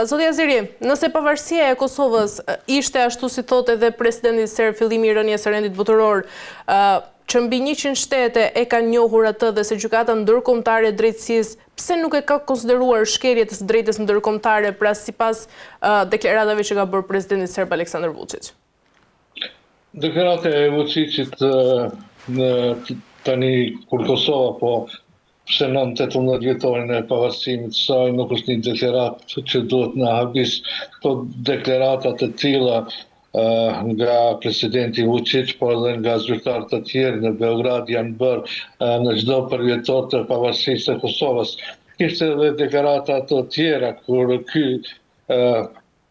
Zoti Azeri, nëse pavarësia e Kosovës ishte ashtu si thotë edhe presidenti serb fillimi i rënies së rendit botëror, që mbi 100 shtete e kanë njohur atë dhe se gjykata ndërkombëtare e drejtësisë, pse nuk e ka konsideruar shkelje të së drejtës ndërkombëtare pra sipas deklaratave që ka bërë presidenti serb Aleksandar Vučić? Deklarata e Vučićit tani kur Kosova po shënon 18 vjetorin e pavarësimit të saj, nuk është një deklaratë që duhet në habis. Këto deklaratat e tilla nga presidenti Vučić, por edhe nga zyrtarë të tjerë në Beograd janë bërë në çdo përvjetor të pavarësisë së Kosovës. Kishte edhe deklarata të tjera kur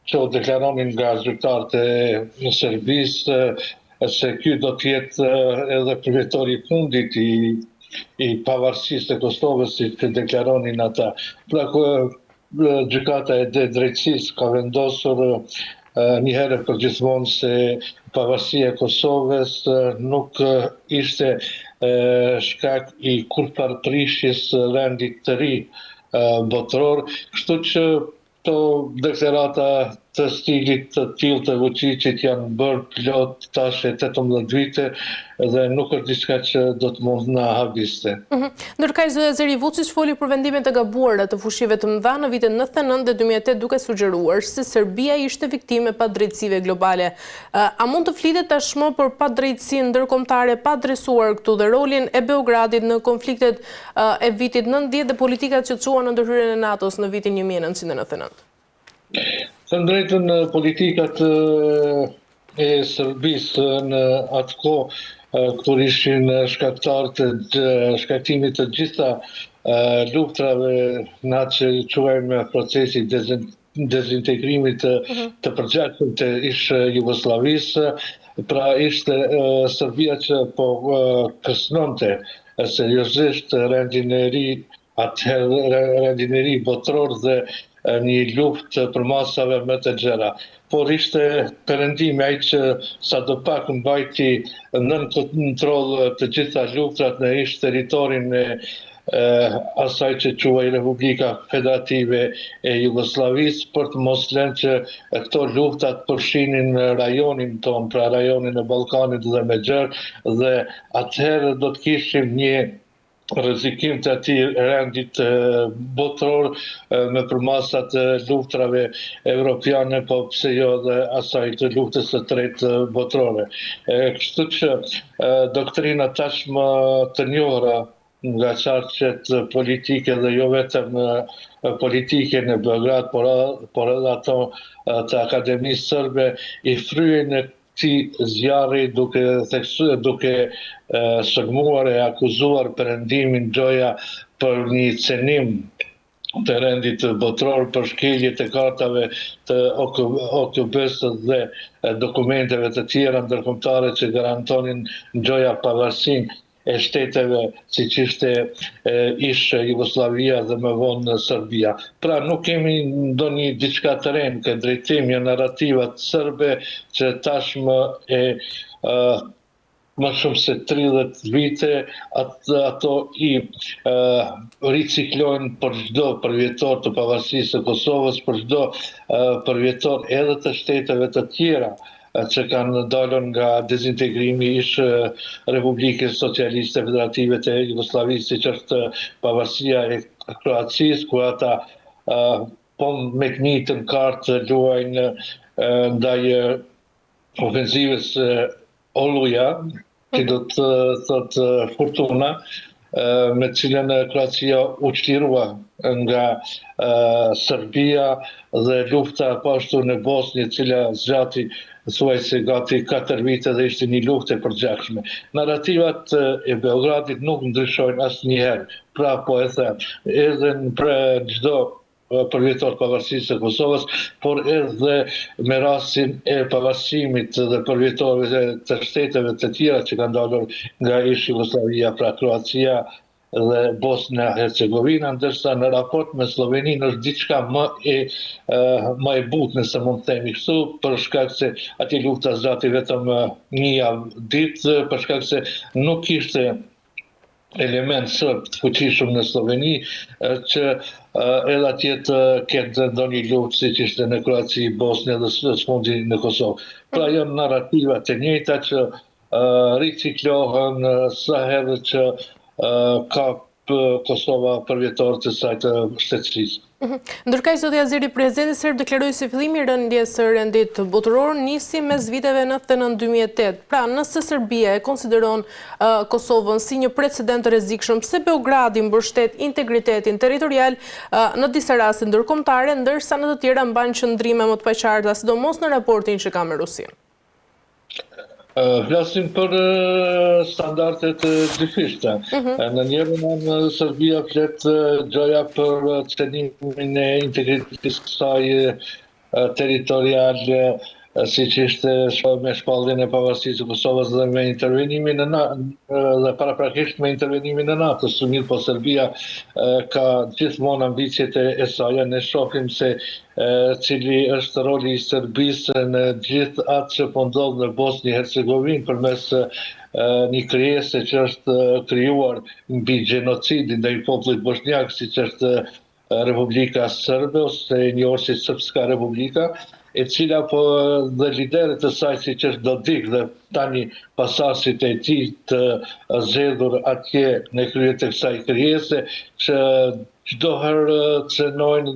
që deklaronin nga zyrtarët e Serbisë se ky do të jetë edhe përvjetori i fundit i pavarësisë të Kosovës, si që deklaronin ata. Pra gjykata e drejtësisë ka vendosur një herë për gjithmonë se pavarësia e Kosovës nuk ishte shkak i kurparprishjes rendit të ri botëror, kështu që këto deklarata të stilit të tillë të Vučićit janë bërë plot tash 18 vite dhe nuk është diçka që do të mund na habiste. Ndërkaq zoti Azeri, Vučić foli për vendimet e gabuara të fushive të mëdha në vitet 99 dhe 2008 duke sugjeruar se Serbia ishte viktimë e padrejtësive globale. A mund të flitet tashmë për padrejtësinë ndërkombëtare pa adresuar këtu dhe rolin e Beogradit në konfliktet e vitit 90 dhe politikat që çuan në ndërhyrjen e NATO-s në vitin 1999? Të drejtën, politikat e Serbisë në atë kohë kur ishin shkaktarë të shkaktimit të gjitha luftrave në atë që quajmë procesi dezintegrimit të përgjagjshëm të ish Jugosllavisë, pra ishte Serbia që po kërcënonte seriozisht rendin e ri, atëherë rendin e ri botëror dhe një luftë për masave më të gjera. Por ishte perëndimi ai që sadopak mbajti nën kontroll të gjitha luftrat në ish territorin e asaj që quaj Republika Federative e Jugosllavisë, për të mos lënë që këto luftat përfshinin rajonin ton, pra rajonin e Ballkanit dhe Mexher, dhe atëherë do të kishim një rrezikim të atij rendit botëror me përmasat e luftrave evropiane, po pse jo dhe asaj të luftës së tretë botërore. Kështu që doktrina tashmë të njohura nga qarqet politike dhe jo vetëm politike në Beograd, por edhe ato të Akademisë Serbe i fryen e këtij zjarri duke sulmuar e akuzuar perëndimin Gjoja për një cenim të rendit botëror, për shkelje të kartave të OKB-s dhe dokumenteve të tjera ndërkombëtare që garantonin Gjoja pavarësinë e shteteve siç ishte ish Jugoslavia dhe më vonë Serbia. Pra nuk kemi ndonjë diçka të re në këtë drejtim, janë narrativat serbe që tashmë më shumë se 30 vite ato i riciklojnë për çdo përvjetor të pavarësisë së Kosovës, për çdo përvjetor edhe të shteteve të tjera që kanë dalën nga dezintegrimi ish Republikës Socialiste Federative të Jugosllavisë, siç është pavarësia e Kroacisë, ku ata po me knitën kartë luajnë ndaj ofensivës Oluja, që do të thotë Fortuna, me cilën Kroacia u çlirua nga Serbia dhe lufta pashtu në Bosnjë, e cila zgjati thuajse gati 4 vite dhe ishte një luftë e përgjithshme. Narrativat e Beogradit nuk ndryshojnë asnjëherë. Pra po e them, edhe për çdo përvjetor pavarësisë së Kosovës, por edhe me rastin e pavarësimit dhe përvjetorëve të shteteve të tjera që kanë dalur nga ish Jugoslavia, pra Kroacia dhe Bosnia-Hercegovina, ndërsa në raport me Sloveninë është diçka më e butë, nëse mund të themi kështu, për shkak se aty lufta zgjati vetëm një javë ditë, për shkak se nuk ishte element sërb të fuqishëm në Sloveni, që edhe atje të ketë ndonjë luftë siç ishte në Kroaci, Bosnjë dhe smundi në Kosovë. Pra janë narrativa të njëjta që riciklohen sa herë që ka Kosova përvjetor të saj të shtetësisë. Ndërkaq, zoti Azeri, presidenti serb deklaroi se fillimi i rënjes së rendit botëror nisi mes viteve 99-2008. Pra, nëse Serbia e konsideron Kosovën si një precedent të rrezikshëm, pse Beogradi mbështet integritetin territorial në disa raste ndërkombëtare, ndërsa në të tjera mban qëndrime më të paqarta, sidomos në raportin që ka me Rusinë? Flasim për standardet dyfishta. Në njërën anë Serbia flet gjoja për cenimin e integritetit saj territorial, si që ishte me shpalljen e pavarësisë së Kosovës dhe me intervenimin dhe paraprakisht me intervenimin e NATO-s. Mirë po Serbia ka gjithmonë ambicjet e saj. Ne shohim se cili është roli i Serbisë në gjithë atë që po ndodh në Bosnjë-Hercegovinë përmes një krijese që është krijuar mbi gjenocidin ndaj popullit bosnjak, siç është Republika Sërbe ose njohur si Srpska Republika, e cila po dhe liderët e saj si që është Dodik dhe tani pasasit e tij të zgjedhur atje në krye të kësaj krijese, që çdo herë cënojnë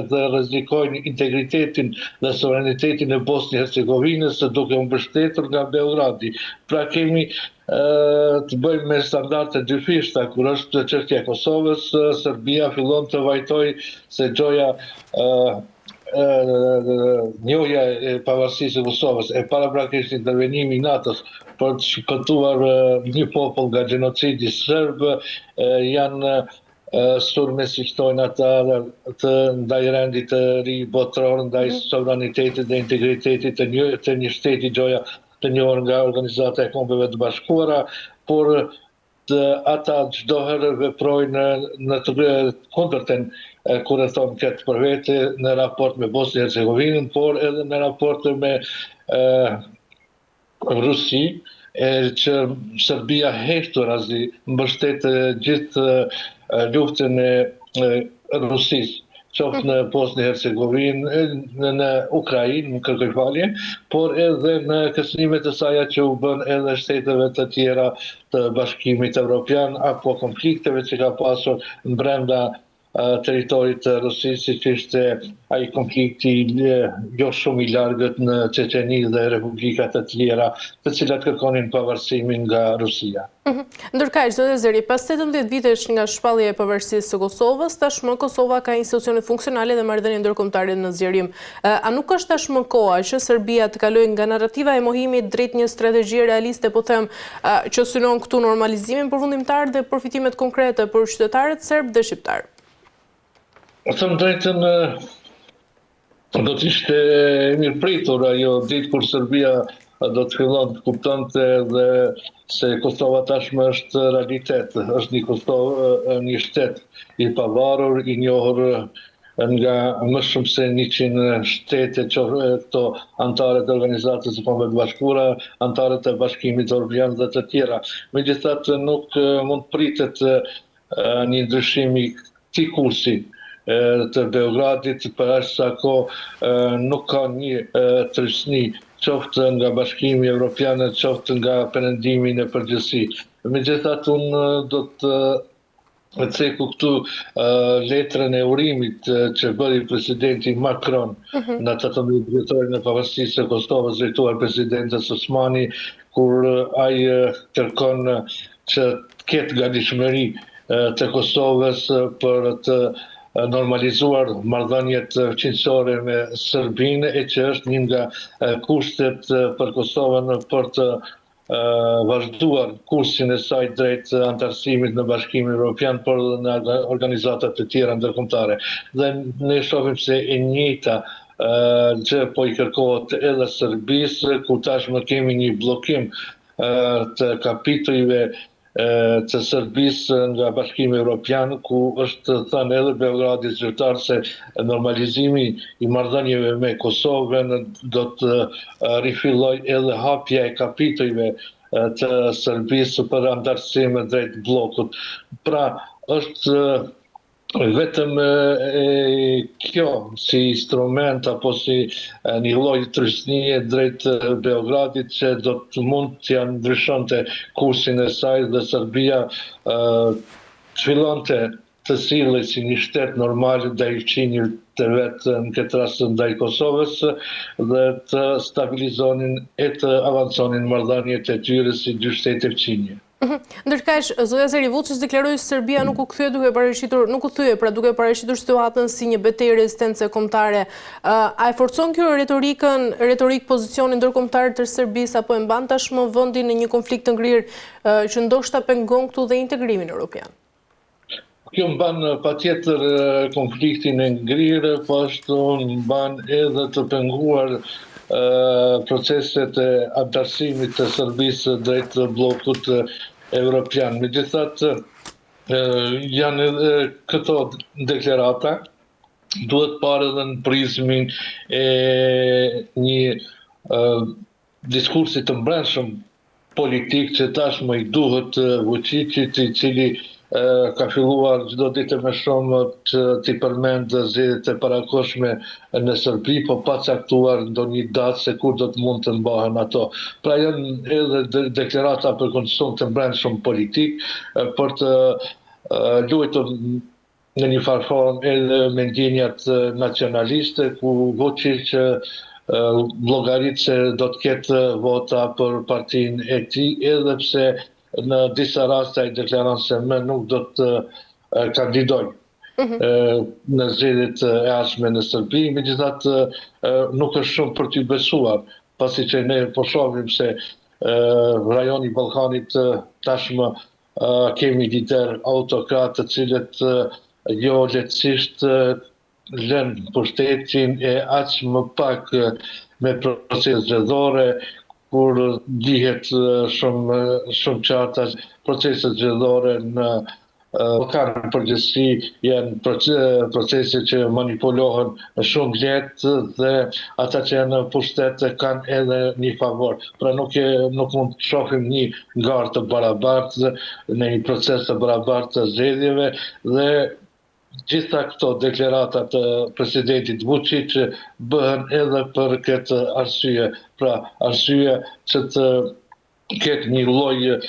dhe rrezikojnë integritetin dhe sovranitetin e Bosnjë-Hercegovinës duke u mbështetur nga Beogradi. Pra kemi të bëjmë me standarde dyfishta. Kur është çështja e Kosovës, Serbia fillon të vajtojë se gjoja njohja e pavarësisë së Kosovës e paraprakisht intervenimi i NATO-s për të shpëtuar një popull nga gjenocidi serb janë sulme si thojnë ata të ndaj rendit të ri botëror, ndaj sovranitetit dhe integritetit të një shteti, gjoja të njohur nga Organizata e Kombeve të Bashkuara, por ata çdo herë veprojnë në të kundërtën kur e thonë këtë për vete në raport me Bosnjë-Hercegovinën, por edhe në raport me Rusi, që Serbia heshtur azi mbështet gjithë luftën e Rusisë, qoftë në Bosnjë-Hercegovinë, në Ukrainë, në kërkoj falje, por edhe në kërcënimet e saj që u bën edhe shteteve të tjera të Bashkimit Evropian apo konflikteve që ka pasur brenda teritorit të Rusisë, siç ishte ai konflikti jo shumë i largët në Çeçeni dhe republika të tjera, të cilat kërkonin pavarësimin nga Rusia. Ndërkaq, zoti Azeri, pas 18 vitesh nga shpallja e pavarësisë së Kosovës, tashmë Kosova ka institucione funksionale dhe marrëdhënie ndërkombëtare në zgjerim. A nuk është tashmë koha që Serbia të kalojë nga narrativa e mohimit drejt një strategji realiste, po them, që synon këtu normalizimin përfundimtar dhe përfitimet konkrete për qytetarët serb dhe shqiptar? Thëmë drejtën, do të ishte mirëpritur ajo ditë kur Serbia do të fillon të kuptonte dhe se Kosova tashmë është realitet, është një Kosovë, një shtet i pavarur, i njohur nga më shumë se 100 shtete, këto antarët e Organizatës së Kombeve të Bashkuara, antarët e Bashkimit Evropian dhe të tjera. Megjithatë nuk mund pritet një ndryshim i këtij kursi të Beogradit, për aq sa kohë nuk ka një tërësni, qoftë nga Bashkimi Evropian, qoftë nga perëndimi në përgjithësi. Megjithatë, unë do të ceku këtu letrën e urimit që bëri presidenti Macron në 18 dhjetorin e pavarësisë së Kosovës, drejtuar presidentës Osmani, kur ai kërkon që të ketë gatishmëri të Kosovës për të normalizuar marrëdhëniet fuqishore me Serbinë, e që është një nga kushtet për Kosovën për të vazhduar kursin e saj drejt antarësimit në Bashkimin Evropian, por edhe në organizata të tjera ndërkombëtare. Dhe ne shohim se e njëjta gjë po i kërkohet edhe Serbisë, ku tashmë kemi një bllokim të kapitujve të Serbisë nga Bashkimi Evropian, ku është thënë edhe Beogradit zyrtar se normalizimi i marrëdhënieve me Kosovën do të rifillojë edhe hapja e kapitujve të Serbisë për antarësim drejt bllokut. Pra, është vetëm kjo si instrument apo si një lloj trysnie drejt Beogradit që do të mund t'ja ndryshonte kursin e saj dhe Serbia fillonte të sillet si një shtet normal ndaj fqinjit të vetë në këtë rast ndaj Kosovës dhe të stabilizonin e të avanconin marrëdhëniet e tyre si dy shtete fqinje. Ndërkaq, zotja Zeri Vučić deklaroi se Serbia nuk u kthye duke paraqititur situatën si një betejë rezistence kombëtare. A e forcon kjo retorik pozicionin ndërkombëtar të Serbisë apo e mban tashmë vendin në një konflikt të ngrirë që ndoshta pengon këtu dhe integrimin evropian? Kjo mban patjetër konfliktin e ngrirë, po ashtu mban edhe të penguar proceset e antarësimit të Serbisë drejt bllokut evropian. Megjithatë, janë edhe këto deklarata, duhet parë edhe në prizmin e një diskursi të brendshëm politik që tashmë i duhet Vučićit, i cili ka filluar çdo ditë më shumë të t'i përmend zgjedhjet e parakohshme në Serbi, po pa caktuar ndonjë datë se kur do të mund të mbahen ato. Pra janë edhe deklarata për konsum të brendshëm politik për të luajtur në një farë formë edhe me ndjenjat nacionaliste, ku Vučić llogarit se do të ketë vota për partinë e tij, edhe pse në disa raste ai deklaron se më nuk do të kandidoj në zgjedhjet e ardhshme në Serbi, megjithatë nuk është shumë për t'y besuar, pasi që ne po shohim se rajoni i Ballkanit tashmë kemi lider autokrat të cilët jo lehtësisht lënë pushtetin e aq më pak me procese zgjedhore, kur dihet shumë qarta proceset zgjedhore në Ballkanin përgjithësi janë procese që manipulohen shumë lehtë dhe ata që janë në pushtet kanë edhe një favor. Pra nuk mund të shohim një garë të barabartë në një proces të barabartë të zgjedhjeve dhe gjitha këto deklarata të presidentit Vučić bëhen edhe për këtë arsye. Pra, arsye që të ketë një lloj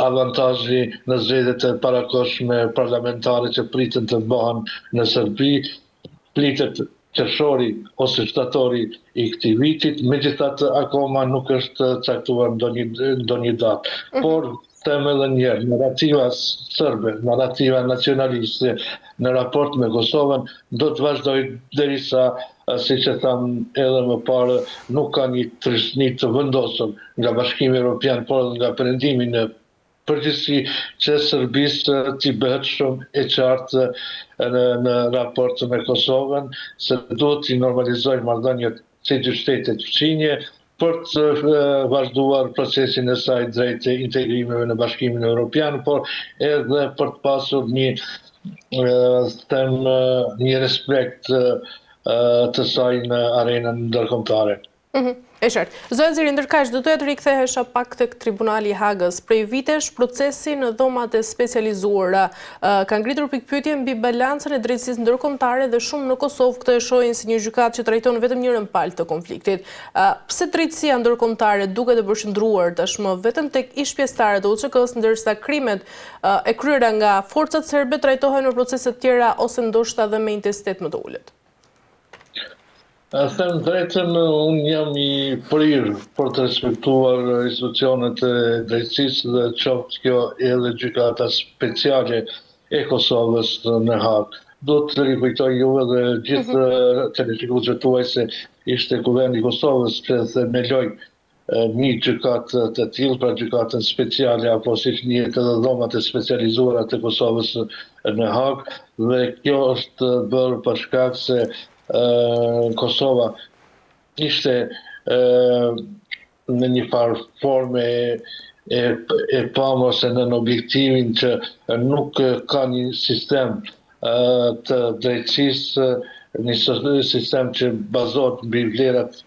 avantazhi në zgjedhjet e parakohshme parlamentare që pritën të bëhen në Serbi, pritet qershori ose shtatori i këtij vitit, megjithatë akoma nuk është caktuar ndonjë datë. Por them edhe një herë, narrativa serbe, narrativa nacionaliste në raport me Kosovën do të vazhdojë derisa, siç e tham edhe më parë, nuk ka një trysni të vendosur nga Bashkimi Evropian, por edhe nga perëndimi në përgjithësi që Serbisë t'i bëhet shumë e qartë në raport me Kosovën, se duhet t'i normalizojë marrëdhëniet si dy shtetet fqinje, për të vazhduar procesin e saj drejt integrimeve në Bashkimin Evropian, por edhe për të pasur një respekt të saj në arenën ndërkombëtare. E qartë. Zotja Zeri, ndërkaq do doja të rikthehesha pak tek Tribunali i Hagës. Prej vitesh procesi në dhomat e specializuara ka ngritur pikpyetje mbi balancën e drejtësisë ndërkombëtare dhe shumë në Kosovë këtë e shohin si një gjykatë që trajton vetëm njërin palë të konfliktit. Pse drejtësia ndërkombëtare duket e përqendruar tashmë vetëm tek ish-pjesëtarët e UÇK-s, ndërsa krimet e kryera nga forcat serbe trajtohen në procese të tjera ose ndoshta edhe me intensitet më të ulët? Them drejtën, unë jam i prirë për të respektuar institucionet e drejtësisë dhe qoftë kjo edhe gjykata speciale e Kosovës në Hagë. Do të rikujtoj juve dhe gjithë televizionistëve tuaj se ishte kuvendi i Kosovës që themeloi një gjykatë të tillë, pra gjykatën speciale apo siç njihet edhe dhomat e specializuara të Kosovës në Hagë, dhe kjo është bërë për shkak se Kosova ishte në një farë forme e pamur ose në objektivin që nuk ka një sistem të drejtësisë, një sistem që bazohet mbi vlerat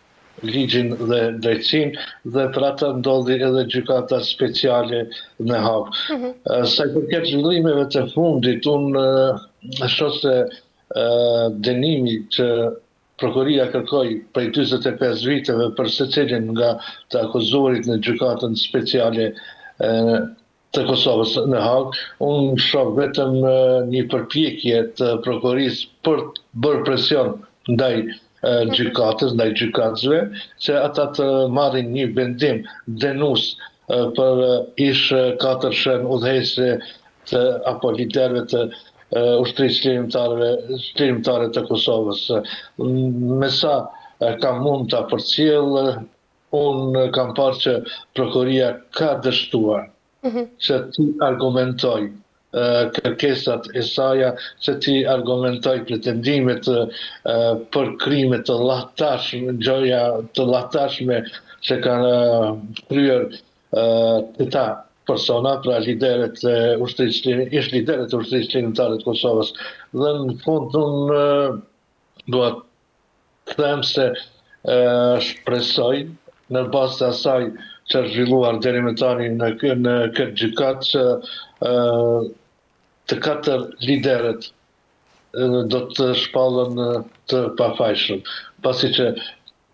ligjin dhe drejtësinë, dhe për atë ndodhi edhe gjykata speciale në Hagë. Sa i përket zhvillimeve të fundit, unë shoh se dënimi që prokuria kërkoi prej 45 viteve për secilin nga të akuzuarit në gjykatën speciale të Kosovës në Hagë, unë shoh vetëm një përpjekje të prokurisë për të bërë presion ndaj gjykatës, ndaj gjykatësve, që ata të marrin një vendim dënues për ish 4 udhëheqëse apo liderëve të ushtrisë çlirimtare të Kosovës. Me sa kam mund ta përcjell, unë kam parë që prokuria ka dështuar që ti argumentoj kërkesat e saja, që ti argumentoj pretendimet për krime të llahtarshme, gjoja të llahtarshme që kanë kryer këta persona, pra liderët e ushtrisë çlirimtare të Kosovës. Dhe në fund unë dua të them se shpresoj në bazë të asaj që është zhvilluar deri më tani në këtë gjykatë, që të 4 liderët do të shpallën të pafajshëm. Pasi që,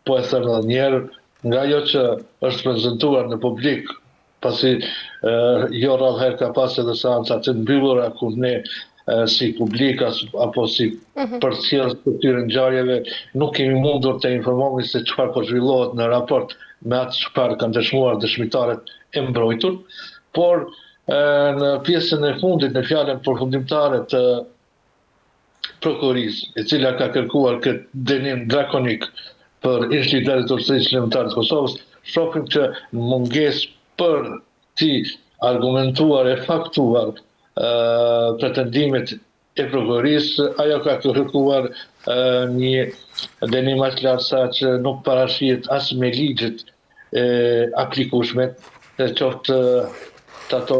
po e them edhe një herë, nga ajo që është prezantuar në publik, pasi jo rrallëherë ka pas edhe seanca të mbyllura ku ne si publik apo si përcjellës të këtyre ngjarjeve nuk kemi mundur të informohemi se çfarë po zhvillohet në raport me atë çfarë kanë dëshmuar dëshmitarët e mbrojtur, por në pjesën e fundit, në fjalën përfundimtare të prokurisë, e cila ka kërkuar këtë dënim drakonik për ish liderët e ushtrisë çlirimtare të Kosovës, shohim që mungesë për ti argumentuar e faktuar pretendimet e prokurisë, ajo ka kërkuar një dënim aq lartë sa që nuk parashihet as me ligjet aplikueshme, qoftë të ato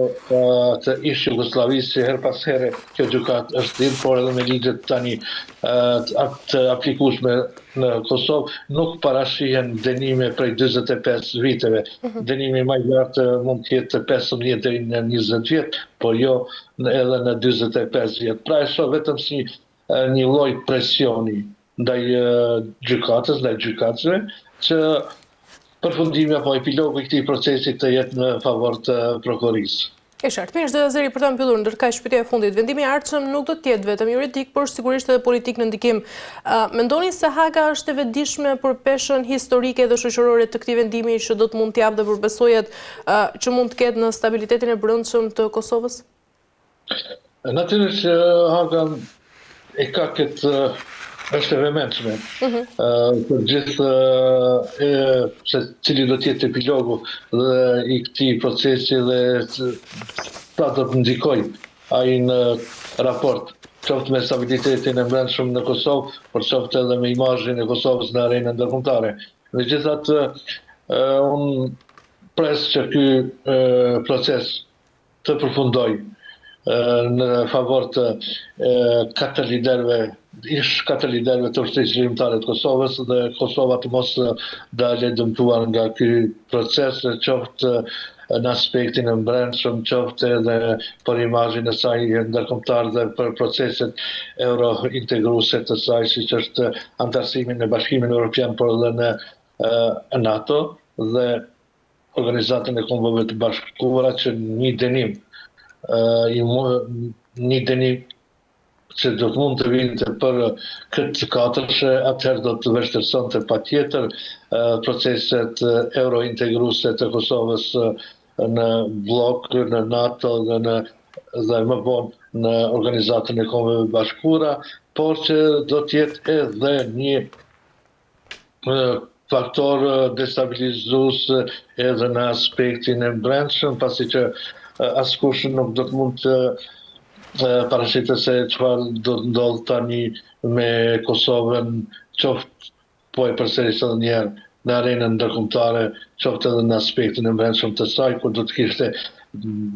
të ish Jugosllavisë, her pas here kjo gjykatë është dhënë, por edhe me ligjet tani të aplikueshme në Kosovë nuk parashihen dënime prej 45 viteve. Dënimi më i lartë mund të jetë 15 deri në 20 vjet, por jo edhe në 45 vjet. Pra e shoh vetëm si një lloj presioni ndaj gjykatës, ndaj gjykatësve, që përfundimi apo epilogu i këtij procesi të jetë në favor të prokurisë. E qartë, mirë, zoti Azeri, për ta mbyllur, ndërkaq shpytja e fundit, vendimi i ardhshëm nuk do të jetë vetëm juridik, por sigurisht edhe politik në ndikim. Mendoni se Haga është e vetëdijshme për peshën historike dhe shoqërore të këtij vendimi që do të mund të japë dhe përbesojet që mund të ketë në stabilitetin e brendshëm të Kosovës? Natyrisht Haga e ka këtë është e vëmendshme për gjithë se cili do të jetë epilogu dhe i këtij procesi dhe sa do të ndikojë ai në raport, qoftë me stabilitetin e brendshëm në Kosovë, por qoftë edhe me imazhin e Kosovës në arenën ndërkombëtare. Megjithatë, unë pres që ky proces të përfundojë në favor të 4 liderëve të ushtrisë çlirimtare të Kosovës, dhe Kosova të mos dalë dëmtuar nga ky proces, qoftë në aspektin e brendshëm, qoftë edhe për imazhin e saj ndërkombëtar dhe për proceset eurointegruese të saj, siç është antarësimi në Bashkimin Evropian, por edhe në NATO dhe Organizatën e Kombeve të Bashkuara, që një dënim që do të mund të vinte për këtë katërshe, atëherë do të vështirësonte patjetër proceset eurointegruese të Kosovës në blok, në NATO dhe më vonë në Organizatën e Kombeve të Bashkuara, por që do të jetë edhe një faktor destabilizues edhe në aspektin e brendshëm, pasi që askush nuk do të mund të parashitet se çfarë do të ndodh tani me Kosovën, qoftë po e përsëris edhe një herë në arenën ndërkombëtare, qoftë edhe në aspektin e brendshëm të saj, ku do të kishte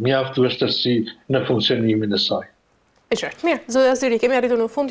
mjaft vështirësi në funksionimin e saj. E qartë, mirë, zoti Azeri, kemi arritur në fund.